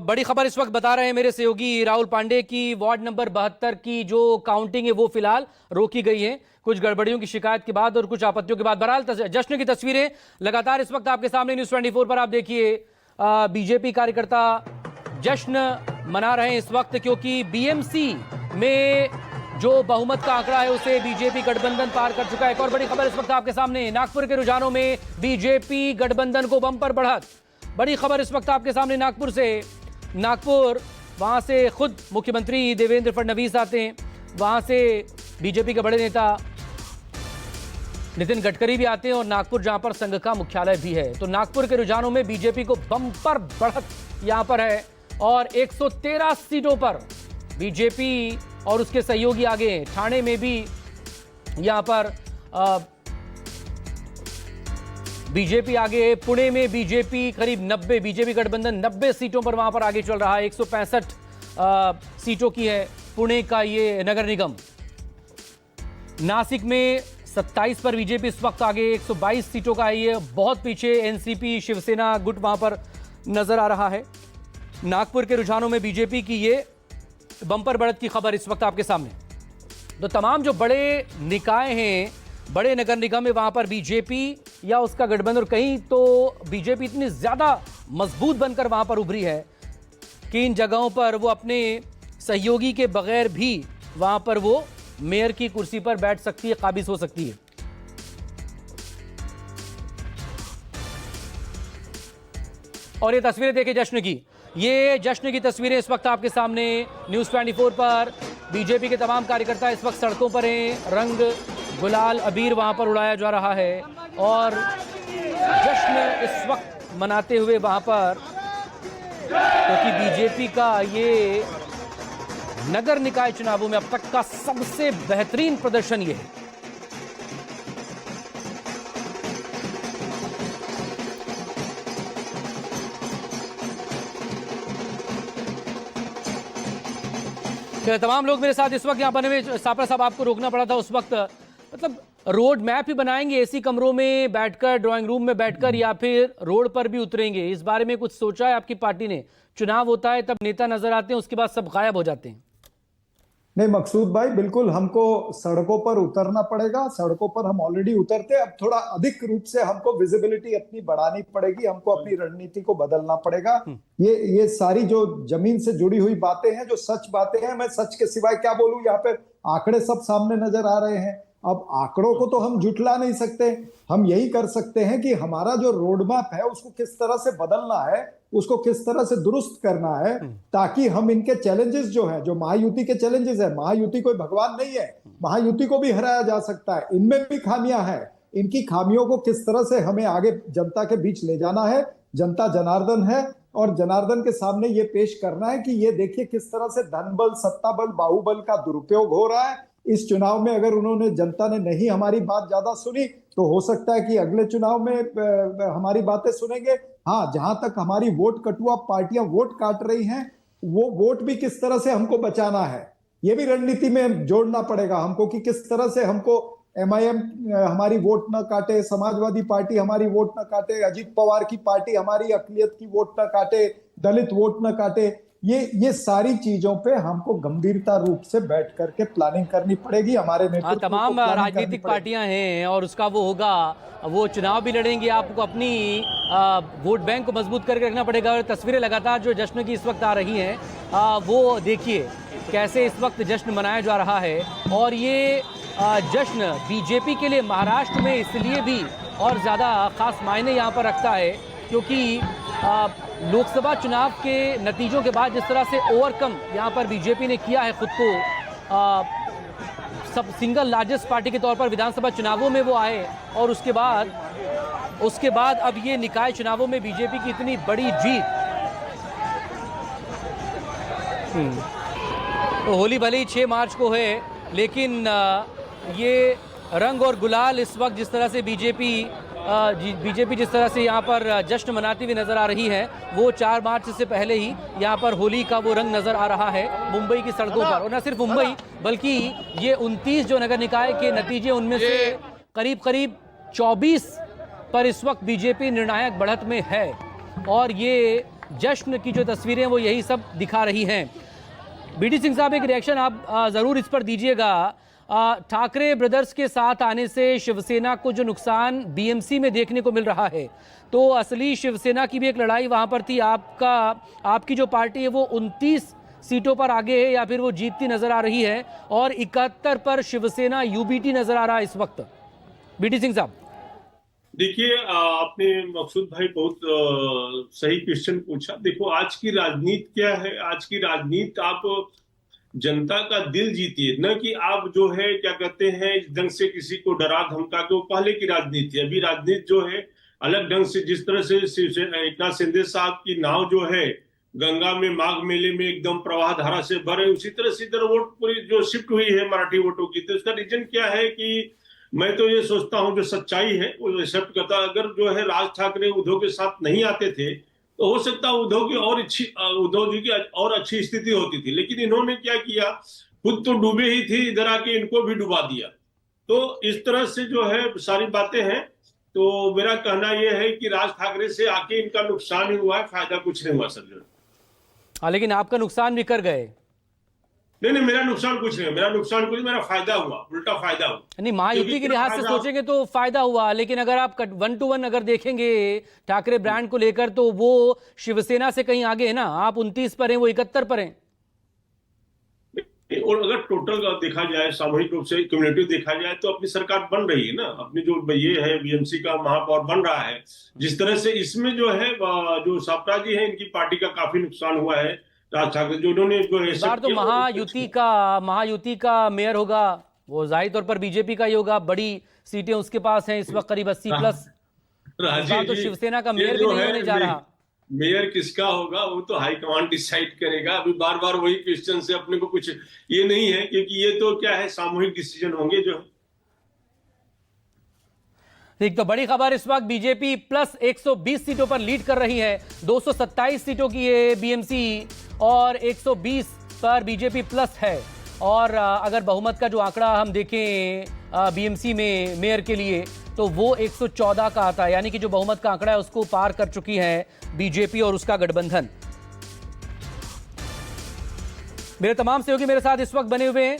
बड़ी खबर इस वक्त बता रहे हैं मेरे सहयोगी राहुल पांडे की वार्ड नंबर 72 की जो काउंटिंग है वो फिलहाल रोकी गई है कुछ गड़बड़ियों की शिकायत के बाद और कुछ आपत्तियों के बाद। बहरहाल जश्न की तस्वीरें लगातार इस वक्त आपके सामने न्यूज़ 24 पर आप देखिए। बीजेपी कार्यकर्ता जश्न मना रहे हैं इस वक्त क्योंकि बीएमसी में जो बहुमत का आंकड़ा है उसे बीजेपी गठबंधन पार कर चुका है। एक और बड़ी खबर इस वक्त आपके सामने, नागपुर के रुझानों में बीजेपी गठबंधन को बम्पर बढ़त। बड़ी खबर इस वक्त आपके सामने नागपुर से। नागपुर, वहां से खुद मुख्यमंत्री देवेंद्र फडणवीस आते हैं, वहां से बीजेपी के बड़े नेता नितिन गडकरी भी आते हैं और नागपुर जहां पर संघ का मुख्यालय भी है। तो नागपुर के रुझानों में बीजेपी को बम्पर बढ़त यहां पर है और 113 सीटों पर बीजेपी और उसके सहयोगी आगे हैं। ठाणे में भी यहां पर बीजेपी आगे है, पुणे में बीजेपी करीब 90, बीजेपी गठबंधन 90 सीटों पर वहां पर आगे चल रहा है। 165 सीटों की है पुणे का ये नगर निगम। नासिक में 27 पर बीजेपी इस वक्त आगे, 122 सीटों का है ये, बहुत पीछे एनसीपी शिवसेना गुट वहां पर नजर आ रहा है। नागपुर के रुझानों में बीजेपी की ये बम्पर बढ़त की खबर इस वक्त आपके सामने। तो तमाम जो बड़े निकाय हैं, बड़े नगर निगम में वहां पर बीजेपी या उसका गठबंधन, कहीं तो बीजेपी इतनी ज्यादा मजबूत बनकर वहां पर उभरी है कि इन जगहों पर वो अपने सहयोगी के बगैर भी वहां पर वो मेयर की कुर्सी पर बैठ सकती है, काबिज हो सकती है। और ये तस्वीरें देखिए जश्न की, ये जश्न की तस्वीरें इस वक्त आपके सामने न्यूज़ 24 पर। बीजेपी के तमाम कार्यकर्ता इस वक्त सड़कों पर हैं, रंग गुलाल अबीर वहां पर उड़ाया जा रहा है और जश्न इस वक्त मनाते हुए वहां पर, क्योंकि बीजेपी का ये नगर निकाय चुनावों में अब तक का सबसे बेहतरीन प्रदर्शन ये है। तमाम लोग मेरे साथ इस वक्त यहाँ बने हुए, सापरा साहब आपको रोकना पड़ा था उस वक्त, मतलब रोड मैप ही बनाएंगे एसी कमरों में बैठकर, ड्राइंग रूम में बैठकर, या फिर रोड पर भी उतरेंगे? इस बारे में कुछ सोचा है आपकी पार्टी ने? चुनाव होता है तब नेता नजर आते हैं, उसके बाद सब गायब हो जाते हैं। नहीं मकसूद भाई, बिल्कुल हमको सड़कों पर उतरना पड़ेगा। सड़कों पर हम ऑलरेडी उतरते, अब थोड़ा अधिक रूप से हमको विजिबिलिटी अपनी बढ़ानी पड़ेगी, हमको अपनी रणनीति को बदलना पड़ेगा। ये सारी जो जमीन से जुड़ी हुई बातें हैं, जो सच बातें हैं, मैं सच के सिवाय क्या बोलूं। यहाँ पे आंकड़े सब सामने नजर आ रहे हैं। अब आंकड़ों को तो हम जुटला नहीं सकते, हम यही कर सकते हैं कि हमारा जो रोड मैप है उसको किस तरह से बदलना है, उसको किस तरह से दुरुस्त करना है, ताकि हम इनके चैलेंजेस जो हैं, जो महायुति के चैलेंजेस है, महायुति कोई भगवान नहीं है, महायुति को भी हराया जा सकता है, इनमें भी खामियां हैं। इनकी खामियों को किस तरह से हमें आगे जनता के बीच ले जाना है। जनता जनार्दन है और जनार्दन के सामने ये पेश करना है कि ये देखिए किस तरह से धन बल, सत्ता बल, बाहुबल का दुरुपयोग हो रहा है। इस चुनाव में अगर उन्होंने, जनता ने नहीं हमारी बात ज्यादा सुनी तो हो सकता है कि अगले चुनाव में हमारी बातें सुनेंगे। हाँ, जहां तक हमारी वोट कटुआ पार्टियां वोट काट रही हैं, वो वोट भी किस तरह से हमको बचाना है, ये भी रणनीति में जोड़ना पड़ेगा हमको कि किस तरह से हमको एमआईएम हमारी वोट न काटे, समाजवादी पार्टी हमारी वोट न काटे, अजीत पवार की पार्टी हमारी अकलियत की वोट न काटे, दलित वोट न काटे। ये सारी चीजों पे हमको गंभीरता रूप से बैठ करके प्लानिंग करनी पड़ेगी। हमारे नेतृत्व तमाम राजनीतिक पार्टियां हैं और उसका वो होगा, वो चुनाव भी लड़ेंगे, आपको अपनी वोट बैंक को मजबूत करके रखना पड़ेगा। और तस्वीरें लगातार जो जश्न की इस वक्त आ रही हैं, वो देखिए कैसे इस वक्त जश्न मनाया जा रहा है। और ये जश्न बीजेपी के लिए महाराष्ट्र में इसलिए भी और ज़्यादा खास मायने यहाँ पर रखता है क्योंकि लोकसभा चुनाव के नतीजों के बाद जिस तरह से ओवरकम यहाँ पर बीजेपी ने किया है खुद को, सब सिंगल लार्जेस्ट पार्टी के तौर पर विधानसभा चुनावों में वो आए, और उसके बाद अब ये निकाय चुनावों में बीजेपी की इतनी बड़ी जीत। तो होली भले ही 6 मार्च को है, लेकिन ये रंग और गुलाल इस वक्त जिस तरह से बीजेपी जिस तरह से यहाँ पर जश्न मनाती हुई नजर आ रही है, वो 4 मार्च से पहले ही यहाँ पर होली का वो रंग नजर आ रहा है मुंबई की सड़कों पर। और न सिर्फ मुंबई, बल्कि ये 29 जो नगर निकाय के नतीजे, उनमें से करीब 24 पर इस वक्त बीजेपी निर्णायक बढ़त में है। और ये जश्न की जो तस्वीरें वो यही सब दिखा रही हैं। बीडी सिंह साहब, एक रिएक्शन आप जरूर इस पर दीजिएगा। ठाकरे ब्रदर्स के साथ आने से शिवसेना को जो नुकसान बीएमसी में देखने को मिल रहा है, तो असली शिवसेना की भी एक लड़ाई वहां पर थी। आपकी जो पार्टी है वो 29 सीटों पर आगे है या फिर वो जीतती नजर आ रही है, और 71 पर शिवसेना यूबीटी नजर आ रहा है इस वक्त। बीडी सिंह साहब, देखिए, आपने मकसूद भाई बहुत सही क्वेश्चन पूछा। देखो, आज की राजनीति क्या है। आज की राजनीति आप जनता का दिल जीतिए, न कि आप जो है क्या कहते हैं इस ढंग से किसी को डरा धमका के। वो पहले की राजनीति है। अभी राजनीति जो है अलग ढंग से, जिस तरह से एकनाथ शिंदे साहब की नाव जो है गंगा में माघ मेले में एकदम प्रवाह धारा से भरे, उसी तरह से इधर वोट पूरी जो शिफ्ट हुई है मराठी वोटों की। तो इसका रीजन क्या है कि मैं तो ये सोचता हूं जो सच्चाई है वो एक्सेप्ट करता। अगर जो है राज ठाकरे उद्धव के साथ नहीं आते थे तो हो सकता है उद्धव जी की और अच्छी स्थिति होती थी, लेकिन इन्होंने क्या किया, खुद तो डूबे ही थे, इधर आके इनको भी डुबा दिया। तो इस तरह से जो है सारी बातें हैं। तो मेरा कहना यह है कि राज ठाकरे से आके इनका नुकसान ही हुआ है, फायदा कुछ नहीं हुआ सर। हाँ, लेकिन आपका नुकसान भी कर गए। नहीं, मेरा नुकसान कुछ नहीं, मेरा नुकसान कुछ, मेरा फायदा हुआ, उल्टा फायदा हुआ। नहीं, महायुति के लिहाज से सोचेंगे तो फायदा हुआ, लेकिन अगर आप 1 to 1 अगर देखेंगे ठाकरे ब्रांड को लेकर, तो वो शिवसेना से कहीं आगे है ना। आप 29 पर हैं, वो 71 पर हैं। और अगर टोटल देखा जाए, सामूहिक रूप से कम्युनिटी देखा जाए, तो अपनी सरकार बन रही है ना। अपनी जो ये है बीएमसी का महापौर बन रहा है। जिस तरह से इसमें जो है जो सापटा जी है, इनकी पार्टी का काफी नुकसान हुआ है। राज ठाकरे जो उन्होंने इस बार तो महायुति का मेयर होगा, वो जाहिर तौर पर बीजेपी का ही होगा। बड़ी सीटें उसके पास हैं इस वक्त, करीब 80 प्लस। इस बार तो शिवसेना का मेयर भी नहीं होने जा रहा। मेयर किसका होगा वो तो हाईकमांड डिसाइड करेगा। अभी बार बार वही क्वेश्चन से अपने को कुछ ये नहीं है, क्योंकि ये तो क्या है, सामूहिक डिसीजन होंगे जो। ठीक, तो बड़ी खबर इस वक्त बीजेपी प्लस 120 सीटों पर लीड कर रही है। 227 सीटों की ये बीएमसी और 120 पर बीजेपी प्लस है। और अगर बहुमत का जो आंकड़ा हम देखें बीएमसी में मेयर के लिए, तो वो 114 का आता है, यानी कि जो बहुमत का आंकड़ा है उसको पार कर चुकी है बीजेपी और उसका गठबंधन। मेरे तमाम सहयोगी मेरे साथ इस वक्त बने हुए हैं।